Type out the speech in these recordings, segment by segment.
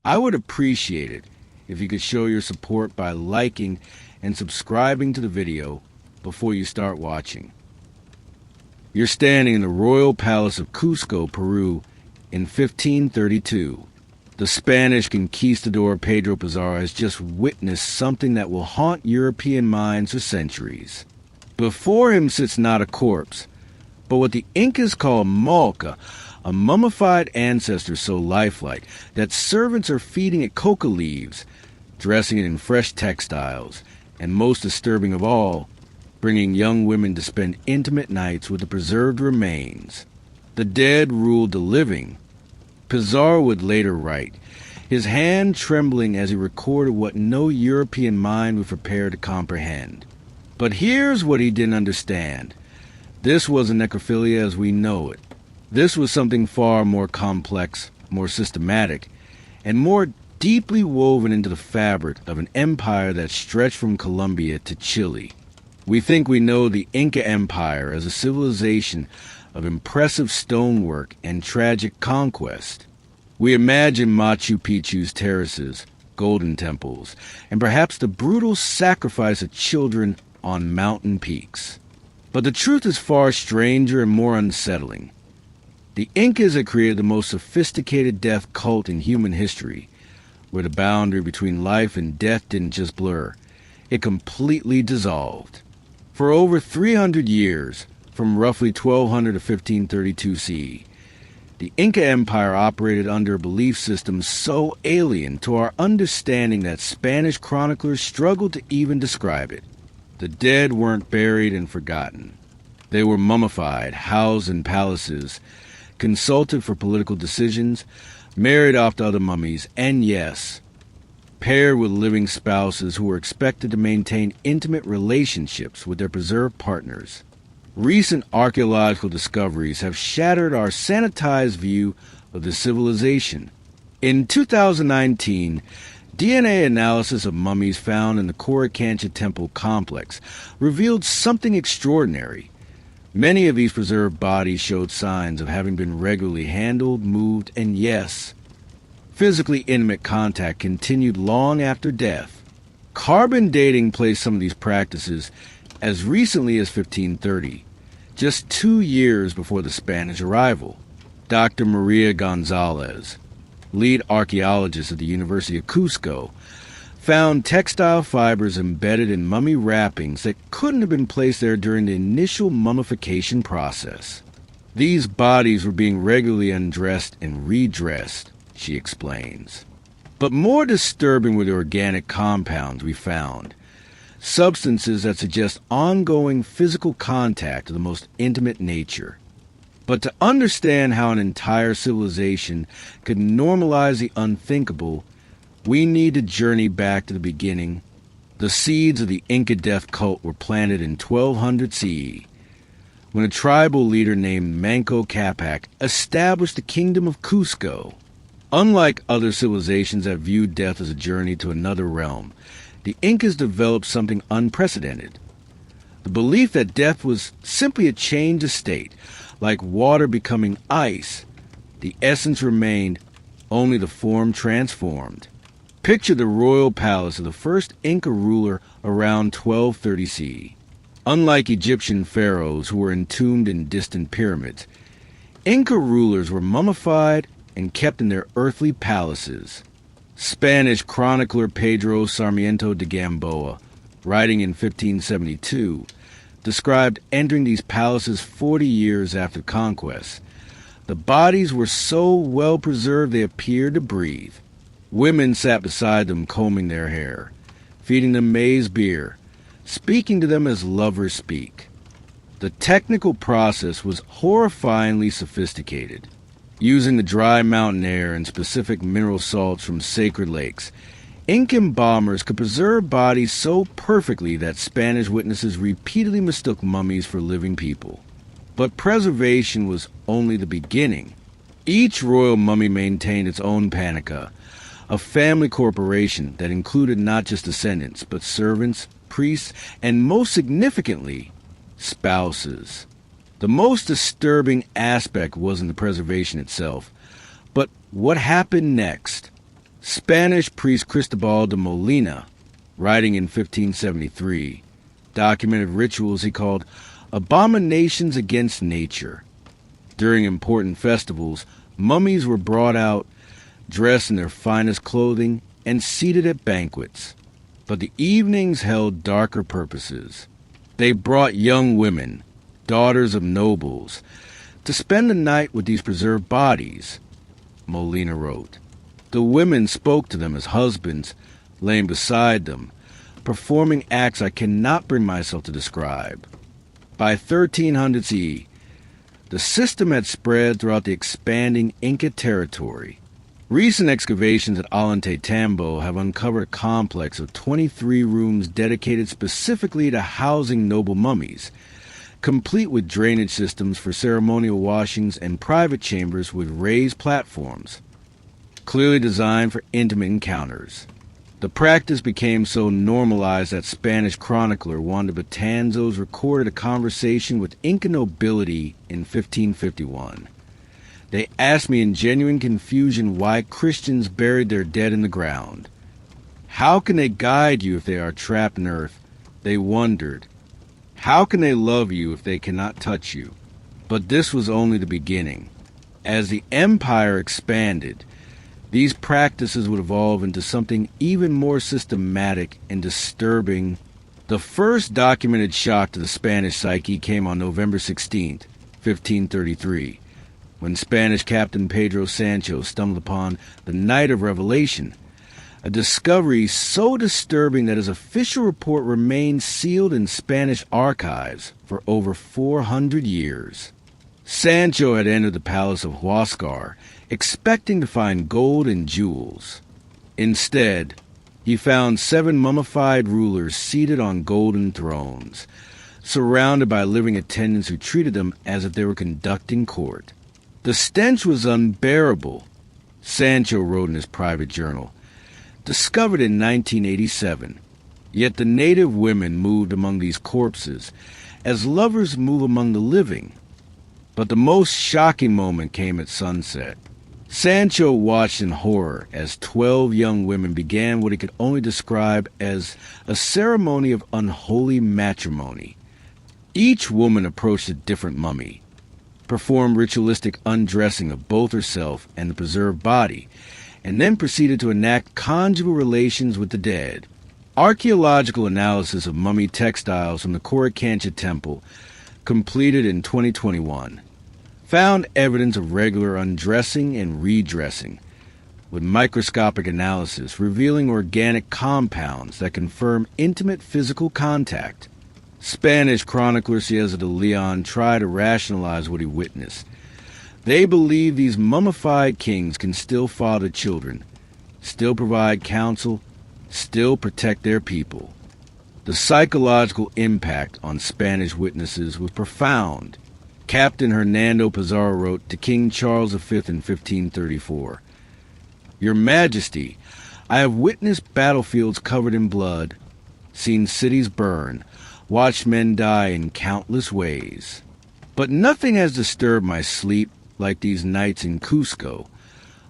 I would appreciate it if you could show your support by liking and subscribing to the video before you start watching. You're standing in the royal palace of Cusco, Peru, in 1532. The Spanish conquistador Pedro Pizarro has just witnessed something that will haunt European minds for centuries. Before him sits not a corpse, but what the Incas call malca, a mummified ancestor so lifelike that servants are feeding it coca leaves, dressing it in fresh textiles, and most disturbing of all, bringing young women to spend intimate nights with the preserved remains. The dead ruled the living. Pizarro would later write, his hand trembling as he recorded what no European mind would prepare to comprehend. But here's what he didn't understand. This wasn't necrophilia as we know it. This was something far more complex, more systematic, and more deeply woven into the fabric of an empire that stretched from Colombia to Chile. We think we know the Inca Empire as a civilization of impressive stonework and tragic conquest. We imagine Machu Picchu's terraces, golden temples, and perhaps the brutal sacrifice of children on mountain peaks. But the truth is far stranger and more unsettling. The Incas had created the most sophisticated death cult in human history, where the boundary between life and death didn't just blur, it completely dissolved. For over 300 years, from roughly 1200 to 1532 CE, the Inca Empire operated under a belief system so alien to our understanding that Spanish chroniclers struggled to even describe it. The dead weren't buried and forgotten. They were mummified, housed in palaces, consulted for political decisions, married off to other mummies, and yes, paired with living spouses who were expected to maintain intimate relationships with their preserved partners. Recent archaeological discoveries have shattered our sanitized view of the civilization. In 2019, DNA analysis of mummies found in the Coricancha Temple complex revealed something extraordinary. Many of these preserved bodies showed signs of having been regularly handled, moved, and yes, physically intimate contact continued long after death. Carbon dating placed some of these practices as recently as 1530, just 2 years before the Spanish arrival. Dr. Maria Gonzalez, lead archaeologist at the University of Cusco, found textile fibers embedded in mummy wrappings that couldn't have been placed there during the initial mummification process. These bodies were being regularly undressed and redressed, she explains. But more disturbing were the organic compounds we found, substances that suggest ongoing physical contact of the most intimate nature. But to understand how an entire civilization could normalize the unthinkable, we need to journey back to the beginning. The seeds of the Inca death cult were planted in 1200 CE, when a tribal leader named Manco Capac established the kingdom of Cusco. Unlike other civilizations that viewed death as a journey to another realm, the Incas developed something unprecedented. The belief that death was simply a change of state, like water becoming ice. The essence remained, only the form transformed. Picture the royal palace of the first Inca ruler around 1230 CE. Unlike Egyptian pharaohs who were entombed in distant pyramids, Inca rulers were mummified and kept in their earthly palaces. Spanish chronicler Pedro Sarmiento de Gamboa, writing in 1572, described entering these palaces 40 years after conquest. The bodies were so well preserved they appeared to breathe. Women sat beside them combing their hair, feeding them maize beer, speaking to them as lovers speak. The technical process was horrifyingly sophisticated. Using the dry mountain air and specific mineral salts from sacred lakes, Inca embalmers could preserve bodies so perfectly that Spanish witnesses repeatedly mistook mummies for living people. But preservation was only the beginning. Each royal mummy maintained its own panica, a family corporation that included not just descendants, but servants, priests, and most significantly, spouses. The most disturbing aspect wasn't the preservation itself, but what happened next. Spanish priest Cristobal de Molina, writing in 1573, documented rituals he called abominations against nature. During important festivals, mummies were brought out, dressed in their finest clothing, and seated at banquets. But the evenings held darker purposes. They brought young women, daughters of nobles, to spend the night with these preserved bodies, Molina wrote. The women spoke to them as husbands, laying beside them, performing acts I cannot bring myself to describe. By 1300 CE, the system had spread throughout the expanding Inca territory. Recent excavations at Ollantaytambo have uncovered a complex of 23 rooms dedicated specifically to housing noble mummies, complete with drainage systems for ceremonial washings and private chambers with raised platforms, clearly designed for intimate encounters. The practice became so normalized that Spanish chronicler Juan de Betanzos recorded a conversation with Inca nobility in 1551. They asked me in genuine confusion why Christians buried their dead in the ground. How can they guide you if they are trapped in earth? They wondered. How can they love you if they cannot touch you? But this was only the beginning. As the empire expanded, these practices would evolve into something even more systematic and disturbing. The first documented shock to the Spanish psyche came on November 16, 1533, when Spanish Captain Pedro Sancho stumbled upon the Night of Revelation, a discovery so disturbing that his official report remained sealed in Spanish archives for over 400 years. Sancho had entered the palace of Huáscar, expecting to find gold and jewels. Instead, he found 7 mummified rulers seated on golden thrones, surrounded by living attendants who treated them as if they were conducting court. The stench was unbearable, Sancho wrote in his private journal, discovered in 1987. Yet the native women moved among these corpses as lovers move among the living. But the most shocking moment came at sunset. Sancho watched in horror as 12 young women began what he could only describe as a ceremony of unholy matrimony. Each woman approached a different mummy, performed ritualistic undressing of both herself and the preserved body, and then proceeded to enact conjugal relations with the dead. Archaeological analysis of mummy textiles from the Coricancha Temple, completed in 2021, found evidence of regular undressing and redressing, with microscopic analysis revealing organic compounds that confirm intimate physical contact. Spanish chronicler Cieza de Leon tried to rationalize what he witnessed. They believe these mummified kings can still father children, still provide counsel, still protect their people. The psychological impact on Spanish witnesses was profound. Captain Hernando Pizarro wrote to King Charles V in 1534, "Your Majesty, I have witnessed battlefields covered in blood, seen cities burn, watched men die in countless ways. But nothing has disturbed my sleep like these nights in Cusco,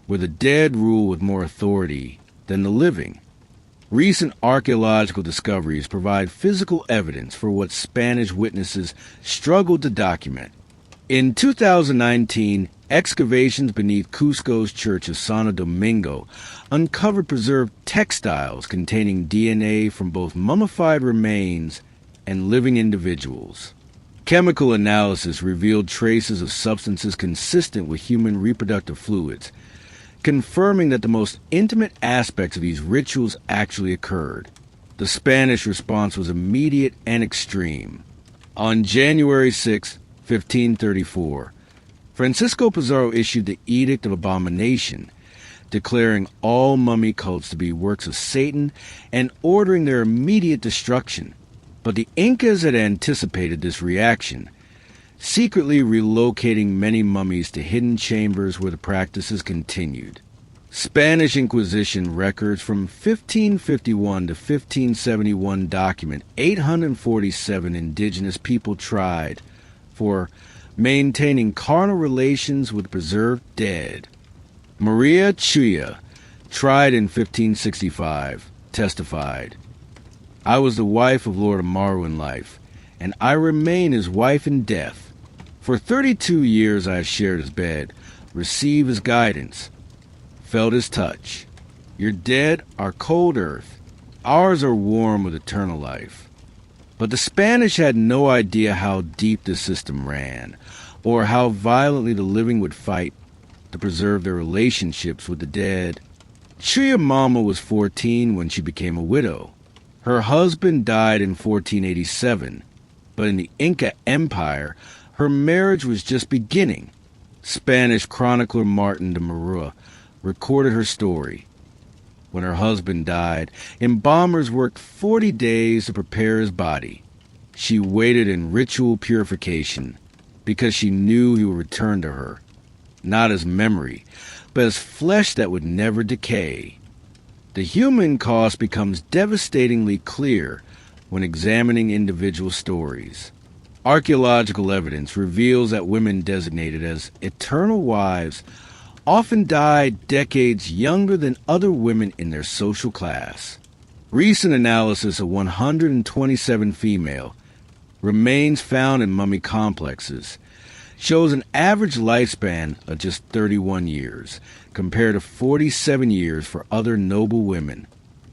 where the dead rule with more authority than the living." Recent archaeological discoveries provide physical evidence for what Spanish witnesses struggled to document. In 2019, excavations beneath Cusco's Church of Santo Domingo uncovered preserved textiles containing DNA from both mummified remains and living individuals. Chemical analysis revealed traces of substances consistent with human reproductive fluids, confirming that the most intimate aspects of these rituals actually occurred. The Spanish response was immediate and extreme. On January 6, 1534, Francisco Pizarro issued the Edict of Abomination, declaring all mummy cults to be works of Satan and ordering their immediate destruction. But the Incas had anticipated this reaction, secretly relocating many mummies to hidden chambers where the practices continued. Spanish Inquisition records from 1551 to 1571 document 847 indigenous people tried for maintaining carnal relations with preserved dead. Maria Chuya tried in 1565, testified, "I was the wife of Lord Amaru in life, and I remain his wife in death. For 32 years I have shared his bed, received his guidance, felt his touch. Your dead are cold earth, ours are warm with eternal life." But the Spanish had no idea how deep the system ran, or how violently the living would fight to preserve their relationships with the dead. Chuyamama was 14 when she became a widow. Her husband died in 1487, but in the Inca Empire, her marriage was just beginning. Spanish chronicler Martin de Marua recorded her story. When her husband died, embalmers worked 40 days to prepare his body. She waited in ritual purification because she knew he would return to her, not as memory, but as flesh that would never decay. The human cost becomes devastatingly clear when examining individual stories. Archaeological evidence reveals that women designated as eternal wives often died decades younger than other women in their social class. Recent analysis of 127 female remains found in mummy complexes shows an average lifespan of just 31 years, compared to 47 years for other noble women.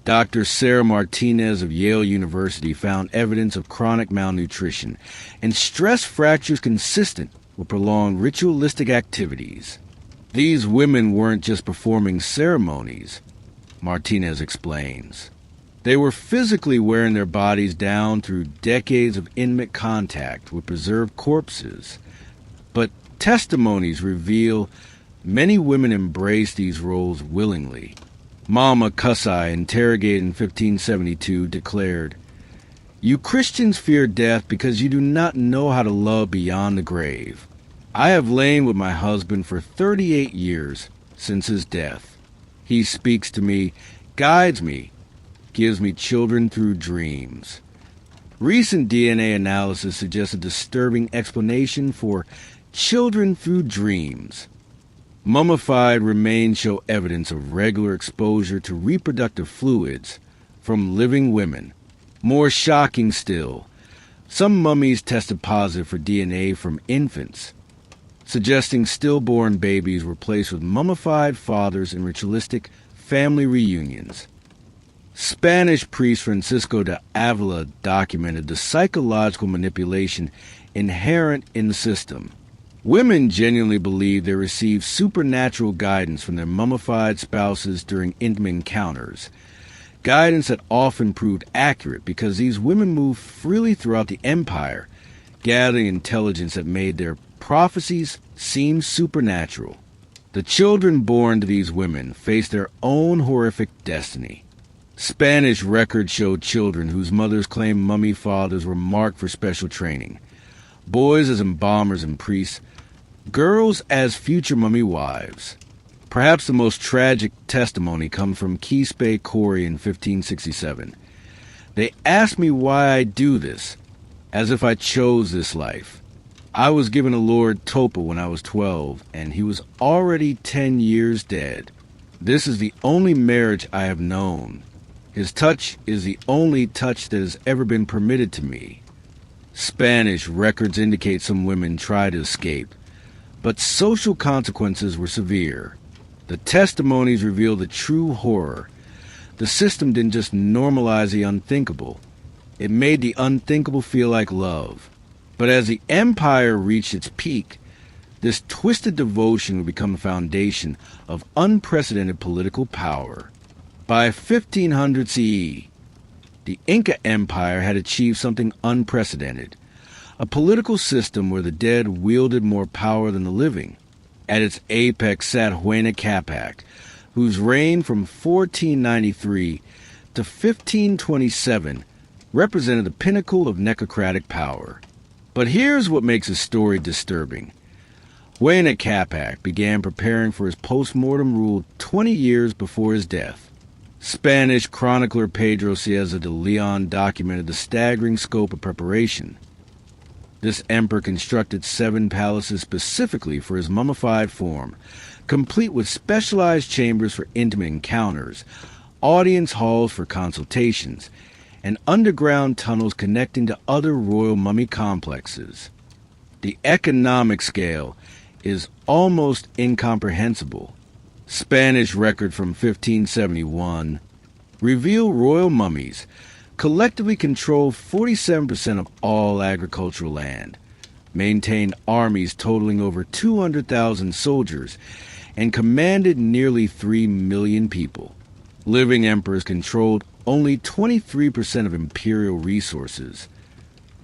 Dr. Sarah Martinez of Yale University found evidence of chronic malnutrition and stress fractures consistent with prolonged ritualistic activities. These women weren't just performing ceremonies, Martinez explains. They were physically wearing their bodies down through decades of intimate contact with preserved corpses. But testimonies reveal many women embraced these roles willingly. Mama Kusai, interrogated in 1572, declared, "You Christians fear death because you do not know how to love beyond the grave. I have lain with my husband for 38 years since his death. He speaks to me, guides me, gives me children through dreams." Recent DNA analysis suggests a disturbing explanation for children through dreams. Mummified remains show evidence of regular exposure to reproductive fluids from living women. More shocking still, some mummies tested positive for DNA from infants, suggesting stillborn babies were placed with mummified fathers in ritualistic family reunions. Spanish priest Francisco de Avila documented the psychological manipulation inherent in the system. Women genuinely believe they receive supernatural guidance from their mummified spouses during intimate encounters, guidance that often proved accurate because these women moved freely throughout the empire, gathering intelligence that made their prophecies seem supernatural. The children born to these women faced their own horrific destiny. Spanish records showed children whose mothers claimed mummy fathers were marked for special training. Boys as embalmers and priests, girls as future mummy wives. Perhaps the most tragic testimony comes from Quispe Corey in 1567. "They asked me why I do this, as if I chose this life. I was given a Lord Topa when I was 12, and he was already 10 years dead. This is the only marriage I have known. His touch is the only touch that has ever been permitted to me." Spanish records indicate some women tried to escape, but social consequences were severe. The testimonies reveal the true horror. The system didn't just normalize the unthinkable. It made the unthinkable feel like love. But as the empire reached its peak, this twisted devotion would become the foundation of unprecedented political power. By 1500 CE, the Inca Empire had achieved something unprecedented, a political system where the dead wielded more power than the living. At its apex sat Huayna Capac, whose reign from 1493 to 1527 represented the pinnacle of necrocratic power. But here's what makes his story disturbing. Huayna Capac began preparing for his post-mortem rule 20 years before his death. Spanish chronicler Pedro Cieza de Leon documented the staggering scope of preparation. This emperor constructed 7 palaces specifically for his mummified form, complete with specialized chambers for intimate encounters, audience halls for consultations, and underground tunnels connecting to other royal mummy complexes. The economic scale is almost incomprehensible. Spanish record from 1571 reveal royal mummies collectively controlled 47% of all agricultural land, maintained armies totaling over 200,000 soldiers, and commanded nearly 3 million people. Living emperors controlled only 23% of imperial resources.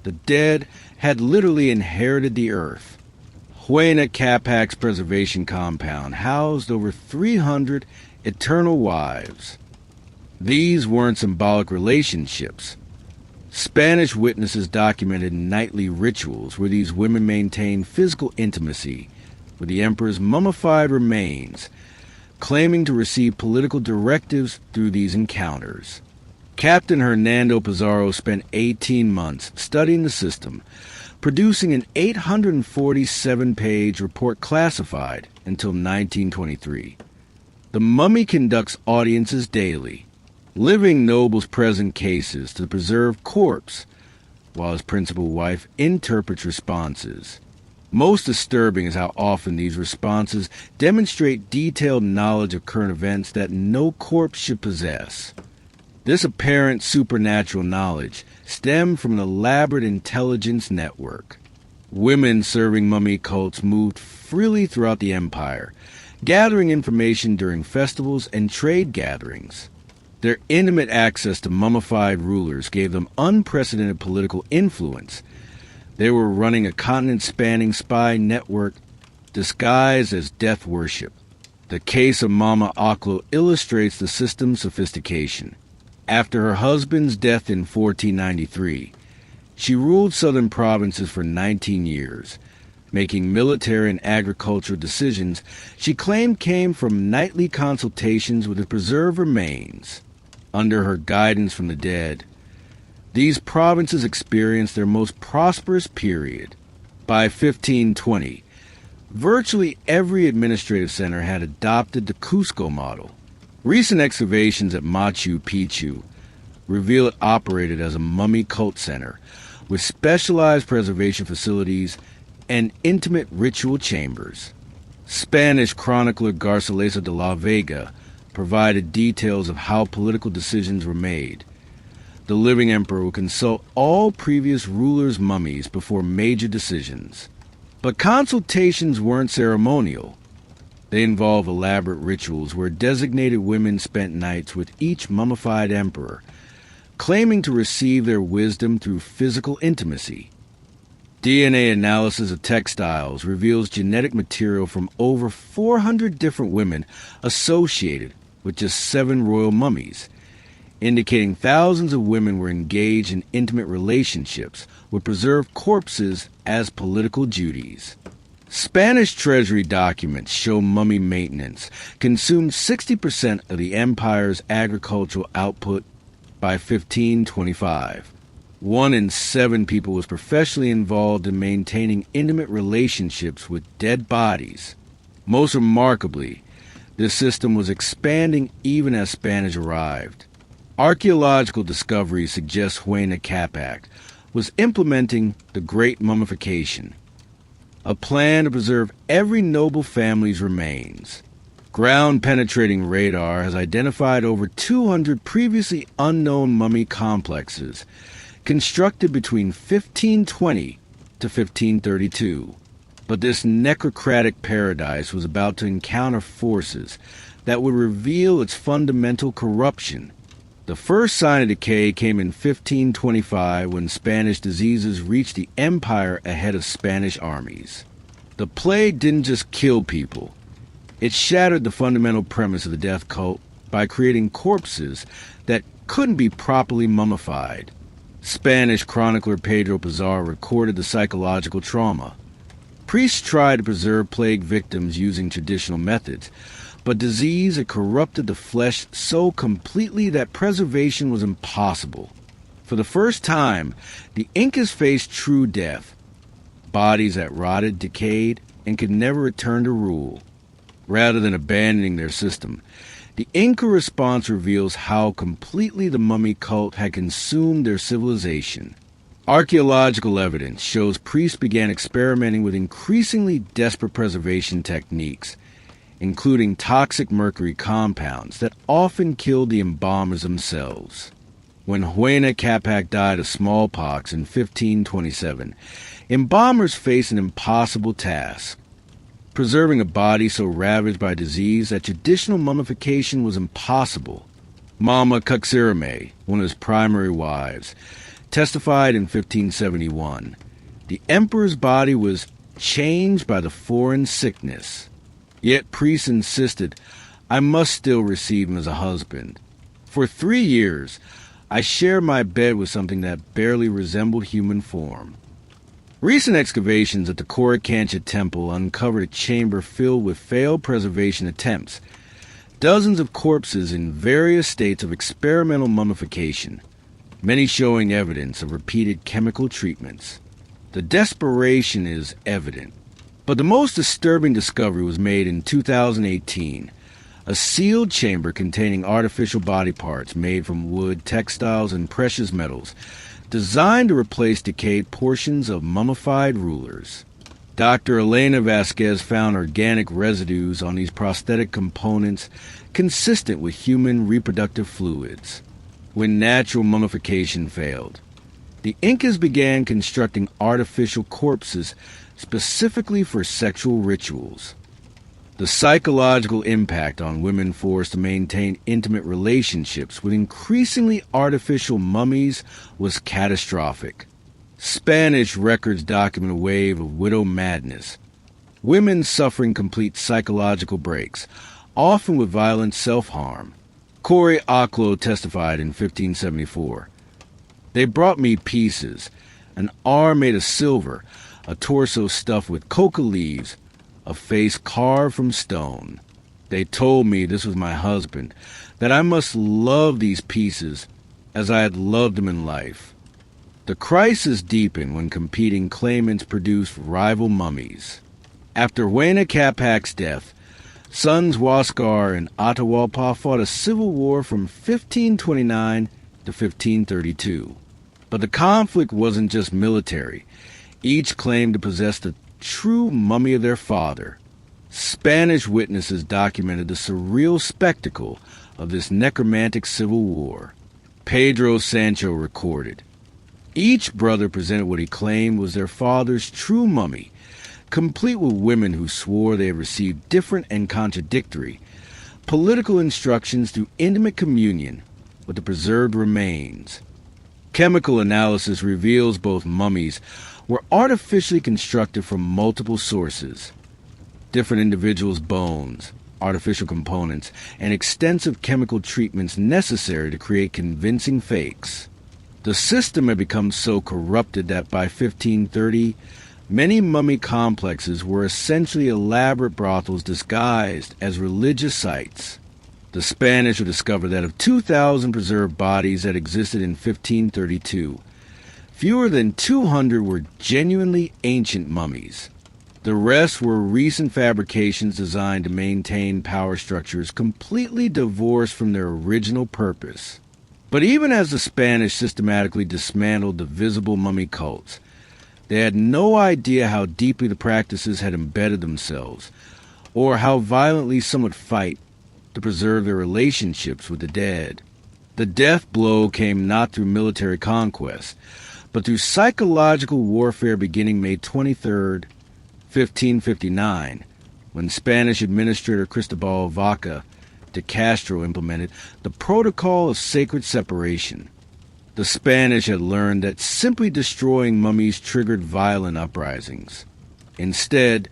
The dead had literally inherited the earth. Huayna Capac's preservation compound housed over 300 eternal wives. These weren't symbolic relationships. Spanish witnesses documented nightly rituals where these women maintained physical intimacy with the emperor's mummified remains, claiming to receive political directives through these encounters. Captain Hernando Pizarro spent 18 months studying the system, producing an 847-page report classified until 1923. The mummy conducts audiences daily. Living nobles present cases to preserve corpse, while his principal wife interprets responses. Most disturbing is how often these responses demonstrate detailed knowledge of current events that no corpse should possess. This apparent supernatural knowledge stemmed from an elaborate intelligence network. Women serving mummy cults moved freely throughout the empire, gathering information during festivals and trade gatherings. Their intimate access to mummified rulers gave them unprecedented political influence. They were running a continent-spanning spy network disguised as death worship. The case of Mama Oclo illustrates the system's sophistication. After her husband's death in 1493, she ruled southern provinces for 19 years, making military and agricultural decisions she claimed came from nightly consultations with the preserved remains. Under her guidance from the dead, these provinces experienced their most prosperous period. By 1520, virtually every administrative center had adopted the Cusco model. Recent excavations at Machu Picchu reveal it operated as a mummy cult center with specialized preservation facilities and intimate ritual chambers. Spanish chronicler Garcilaso de la Vega provided details of how political decisions were made. The living emperor would consult all previous rulers' mummies before major decisions. But consultations weren't ceremonial. They involved elaborate rituals where designated women spent nights with each mummified emperor, claiming to receive their wisdom through physical intimacy. DNA analysis of textiles reveals genetic material from over 400 different women associated with just 7 royal mummies, indicating thousands of women were engaged in intimate relationships with preserved corpses as political duties. Spanish treasury documents show mummy maintenance consumed 60% of the empire's agricultural output by 1525. 1 in 7 people was professionally involved in maintaining intimate relationships with dead bodies. Most remarkably, this system was expanding even as Spanish arrived. Archaeological discoveries suggest Huayna Capac was implementing the Great Mummification, a plan to preserve every noble family's remains. Ground-penetrating radar has identified over 200 previously unknown mummy complexes constructed between 1520 to 1532. But this necrocratic paradise was about to encounter forces that would reveal its fundamental corruption. The first sign of decay came in 1525 when Spanish diseases reached the empire ahead of Spanish armies. The plague didn't just kill people. It shattered the fundamental premise of the death cult by creating corpses that couldn't be properly mummified. Spanish chronicler Pedro Pizarro recorded the psychological trauma. Priests tried to preserve plague victims using traditional methods, but disease had corrupted the flesh so completely that preservation was impossible. For the first time, the Incas faced true death, bodies that rotted, decayed, and could never return to rule. Rather than abandoning their system, the Inca response reveals how completely the mummy cult had consumed their civilization. Archaeological evidence shows priests began experimenting with increasingly desperate preservation techniques, including toxic mercury compounds that often killed the embalmers themselves. When Huayna Capac died of smallpox in 1527, embalmers faced an impossible task: preserving a body so ravaged by disease that traditional mummification was impossible. Mama Cuxirame, one of his primary wives, testified in 1571. The emperor's body was changed by the foreign sickness. Yet priests insisted I must still receive him as a husband. For 3 years, I shared my bed with something that barely resembled human form. Recent excavations at the Coricancha Temple uncovered a chamber filled with failed preservation attempts, dozens of corpses in various states of experimental mummification, many showing evidence of repeated chemical treatments. The desperation is evident. But the most disturbing discovery was made in 2018, a sealed chamber containing artificial body parts made from wood, textiles, and precious metals, designed to replace decayed portions of mummified rulers. Dr. Elena Vasquez found organic residues on these prosthetic components consistent with human reproductive fluids. When natural mummification failed, the Incas began constructing artificial corpses specifically for sexual rituals. The psychological impact on women forced to maintain intimate relationships with increasingly artificial mummies was catastrophic. Spanish records document a wave of widow madness, women suffering complete psychological breaks, often with violent self-harm. Cory Aclo testified in 1574. They brought me pieces, an arm made of silver, a torso stuffed with coca leaves, a face carved from stone. They told me this was my husband, that I must love these pieces as I had loved them in life. The crisis deepened when competing claimants produced rival mummies. After Huayna Capac's death, sons Huascar and Atahualpa fought a civil war from 1529 to 1532. But the conflict wasn't just military. Each claimed to possess the true mummy of their father. Spanish witnesses documented the surreal spectacle of this necromantic civil war. Pedro Sancho recorded, each brother presented what he claimed was their father's true mummy, complete with women who swore they had received different and contradictory political instructions through intimate communion with the preserved remains. Chemical analysis reveals both mummies were artificially constructed from multiple sources. Different individuals' bones, artificial components, and extensive chemical treatments necessary to create convincing fakes. The system had become so corrupted that by 1530, many mummy complexes were essentially elaborate brothels disguised as religious sites. The Spanish would discover that of 2,000 preserved bodies that existed in 1532, fewer than 200 were genuinely ancient mummies. The rest were recent fabrications designed to maintain power structures completely divorced from their original purpose. But even as the Spanish systematically dismantled the visible mummy cults, they had no idea how deeply the practices had embedded themselves, or how violently some would fight to preserve their relationships with the dead. The death blow came not through military conquest, but through psychological warfare beginning May 23, 1559, when Spanish Administrator Cristobal Vaca de Castro implemented the Protocol of Sacred Separation. The Spanish had learned that simply destroying mummies triggered violent uprisings. Instead,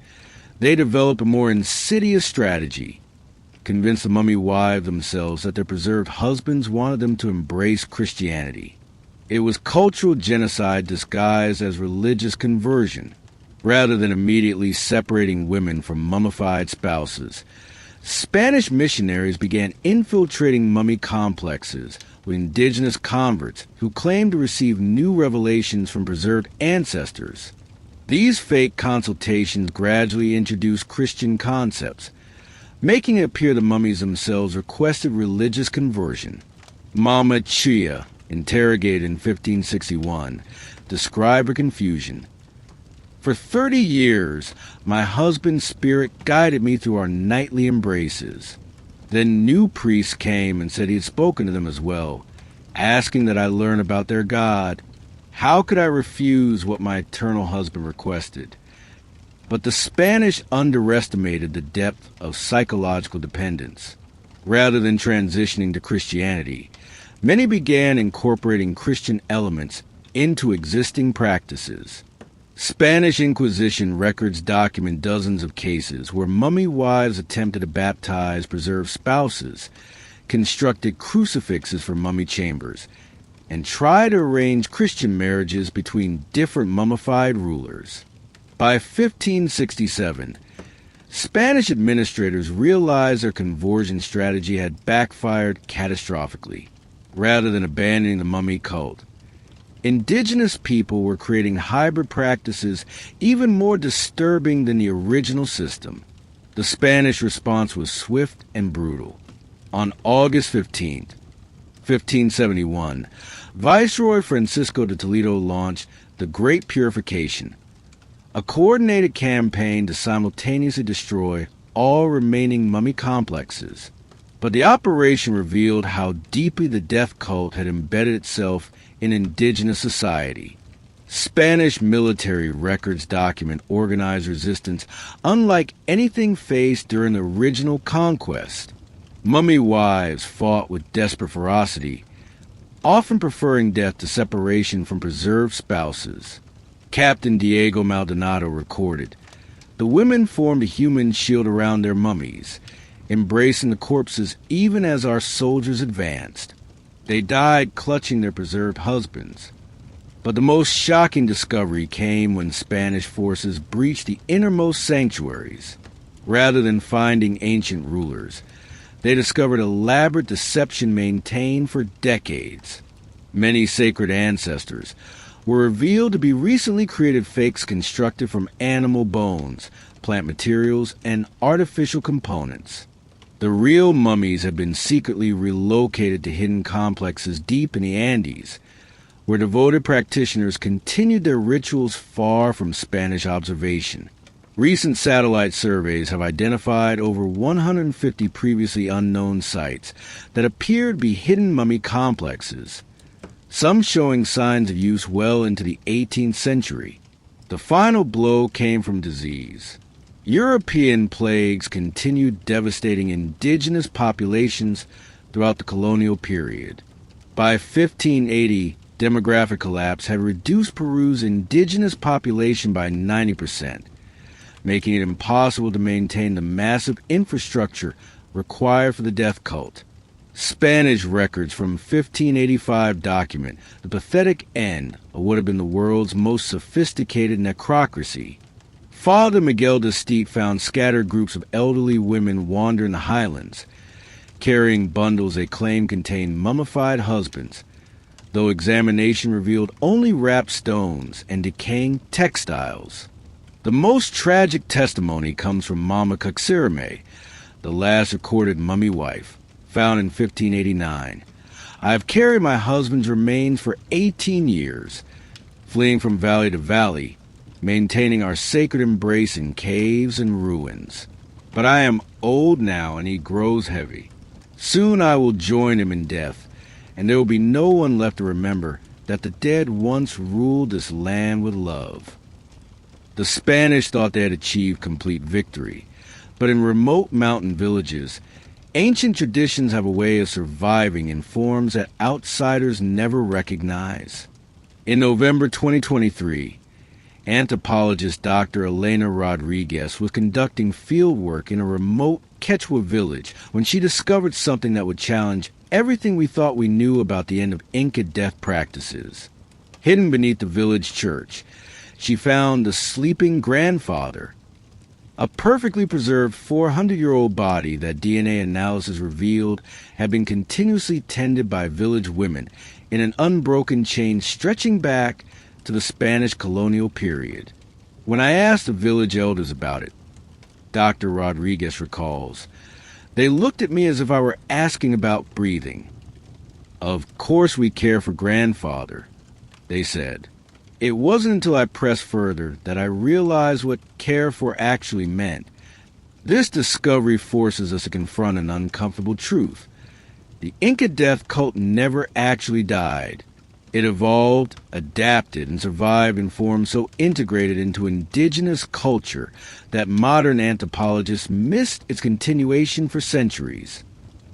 they developed a more insidious strategy, convinced the mummy wives themselves that their preserved husbands wanted them to embrace Christianity. It was cultural genocide disguised as religious conversion. Rather than immediately separating women from mummified spouses, Spanish missionaries began infiltrating mummy complexes with indigenous converts who claimed to receive new revelations from preserved ancestors. These fake consultations gradually introduced Christian concepts, making it appear the mummies themselves requested religious conversion. Mama Chia, interrogated in 1561, described her confusion. "For 30 years, my husband's spirit guided me through our nightly embraces. Then new priests came and said he had spoken to them as well, asking that I learn about their God. How could I refuse what my eternal husband requested?" But the Spanish underestimated the depth of psychological dependence. Rather than transitioning to Christianity, many began incorporating Christian elements into existing practices. Spanish Inquisition records document dozens of cases where mummy wives attempted to baptize preserved spouses, constructed crucifixes for mummy chambers, and tried to arrange Christian marriages between different mummified rulers. By 1567, Spanish administrators realized their conversion strategy had backfired catastrophically. Rather than abandoning the mummy cult, indigenous people were creating hybrid practices even more disturbing than the original system. The Spanish response was swift and brutal. On August 15, 1571, Viceroy Francisco de Toledo launched the Great Purification, a coordinated campaign to simultaneously destroy all remaining mummy complexes. But the operation revealed how deeply the death cult had embedded itself in indigenous society. Spanish military records document organized resistance unlike anything faced during the original conquest. Mummy wives fought with desperate ferocity, often preferring death to separation from preserved spouses. Captain Diego Maldonado recorded, "The women formed a human shield around their mummies, embracing the corpses even as our soldiers advanced. They died clutching their preserved husbands." But the most shocking discovery came when Spanish forces breached the innermost sanctuaries. Rather than finding ancient rulers, they discovered elaborate deception maintained for decades. Many sacred ancestors were revealed to be recently created fakes constructed from animal bones, plant materials, and artificial components. The real mummies had been secretly relocated to hidden complexes deep in the Andes, where devoted practitioners continued their rituals far from Spanish observation. Recent satellite surveys have identified over 150 previously unknown sites that appear to be hidden mummy complexes, some showing signs of use well into the 18th century. The final blow came from disease. European plagues continued devastating indigenous populations throughout the colonial period. By 1580, demographic collapse had reduced Peru's indigenous population by 90%, making it impossible to maintain the massive infrastructure required for the death cult. Spanish records from 1585 document the pathetic end of what had been the world's most sophisticated necrocracy. Father Miguel de Steep found scattered groups of elderly women wander in the highlands, carrying bundles they claimed contained mummified husbands, though examination revealed only wrapped stones and decaying textiles. The most tragic testimony comes from Mama Caxirime, the last recorded mummy wife, found in 1589. "I have carried my husband's remains for 18 years, fleeing from valley to valley, maintaining our sacred embrace in caves and ruins. But I am old now, and he grows heavy. Soon I will join him in death, and there will be no one left to remember that the dead once ruled this land with love." The Spanish thought they had achieved complete victory, but in remote mountain villages, ancient traditions have a way of surviving in forms that outsiders never recognize. In November 2023, anthropologist Dr. Elena Rodriguez was conducting field work in a remote Quechua village when she discovered something that would challenge everything we thought we knew about the end of Inca death practices. Hidden beneath the village church, she found the sleeping grandfather, a perfectly preserved 400-year-old body that DNA analysis revealed had been continuously tended by village women in an unbroken chain stretching back to the Spanish colonial period. When I asked the village elders about it, Dr. Rodriguez recalls, they looked at me as if I were asking about breathing. Of course we care for grandfather, they said. It wasn't until I pressed further that I realized what care for actually meant. This discovery forces us to confront an uncomfortable truth. The Inca death cult never actually died. It evolved, adapted, and survived in forms so integrated into indigenous culture that modern anthropologists missed its continuation for centuries.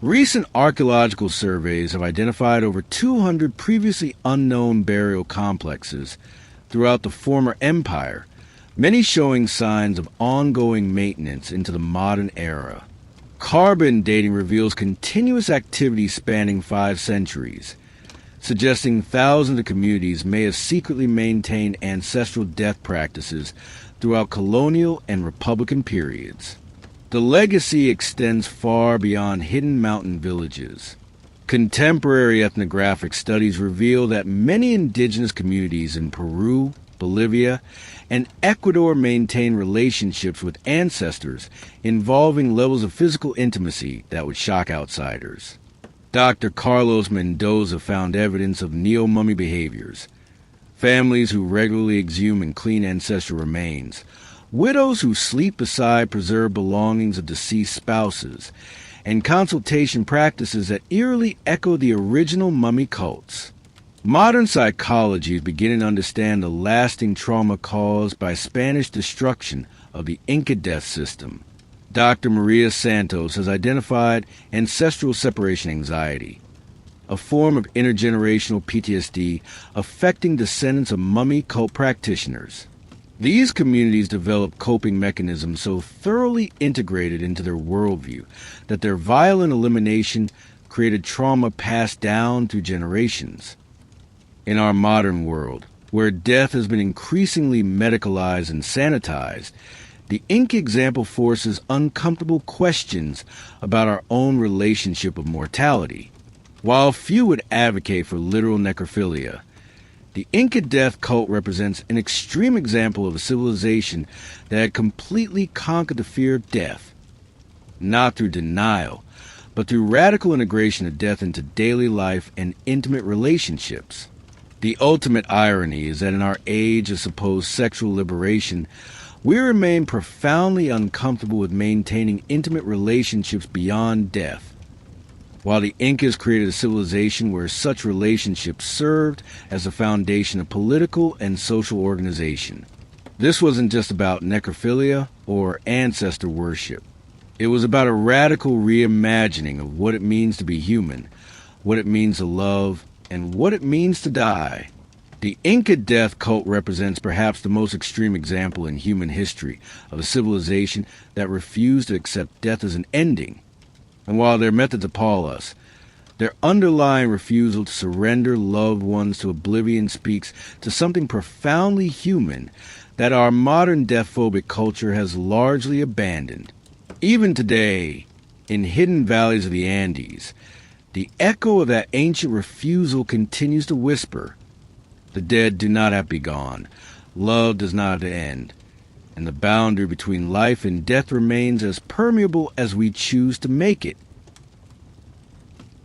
Recent archaeological surveys have identified over 200 previously unknown burial complexes throughout the former empire, many showing signs of ongoing maintenance into the modern era. Carbon dating reveals continuous activity spanning 5 centuries, suggesting thousands of communities may have secretly maintained ancestral death practices throughout colonial and republican periods. The legacy extends far beyond hidden mountain villages. Contemporary ethnographic studies reveal that many indigenous communities in Peru, Bolivia, and Ecuador maintain relationships with ancestors involving levels of physical intimacy that would shock outsiders. Dr. Carlos Mendoza found evidence of neo-mummy behaviors, families who regularly exhume and clean ancestral remains, widows who sleep beside preserved belongings of deceased spouses, and consultation practices that eerily echo the original mummy cults. Modern psychology is beginning to understand the lasting trauma caused by Spanish destruction of the Inca death system. Dr. Maria Santos has identified ancestral separation anxiety, a form of intergenerational PTSD affecting descendants of mummy cult practitioners. These communities develop coping mechanisms so thoroughly integrated into their worldview that their violent elimination created trauma passed down through generations. In our modern world, where death has been increasingly medicalized and sanitized, the Inca example forces uncomfortable questions about our own relationship with mortality. While few would advocate for literal necrophilia, the Inca death cult represents an extreme example of a civilization that had completely conquered the fear of death, not through denial, but through radical integration of death into daily life and intimate relationships. The ultimate irony is that in our age of supposed sexual liberation, we remain profoundly uncomfortable with maintaining intimate relationships beyond death. While the Incas created a civilization where such relationships served as the foundation of political and social organization. This wasn't just about necrophilia or ancestor worship. It was about a radical reimagining of what it means to be human, what it means to love, and what it means to die. The Inca death cult represents perhaps the most extreme example in human history of a civilization that refused to accept death as an ending. And while their methods appall us, their underlying refusal to surrender loved ones to oblivion speaks to something profoundly human that our modern death-phobic culture has largely abandoned. Even today, in hidden valleys of the Andes, the echo of that ancient refusal continues to whisper, "The dead do not have to be gone. Love does not have to end." And the boundary between life and death remains as permeable as we choose to make it.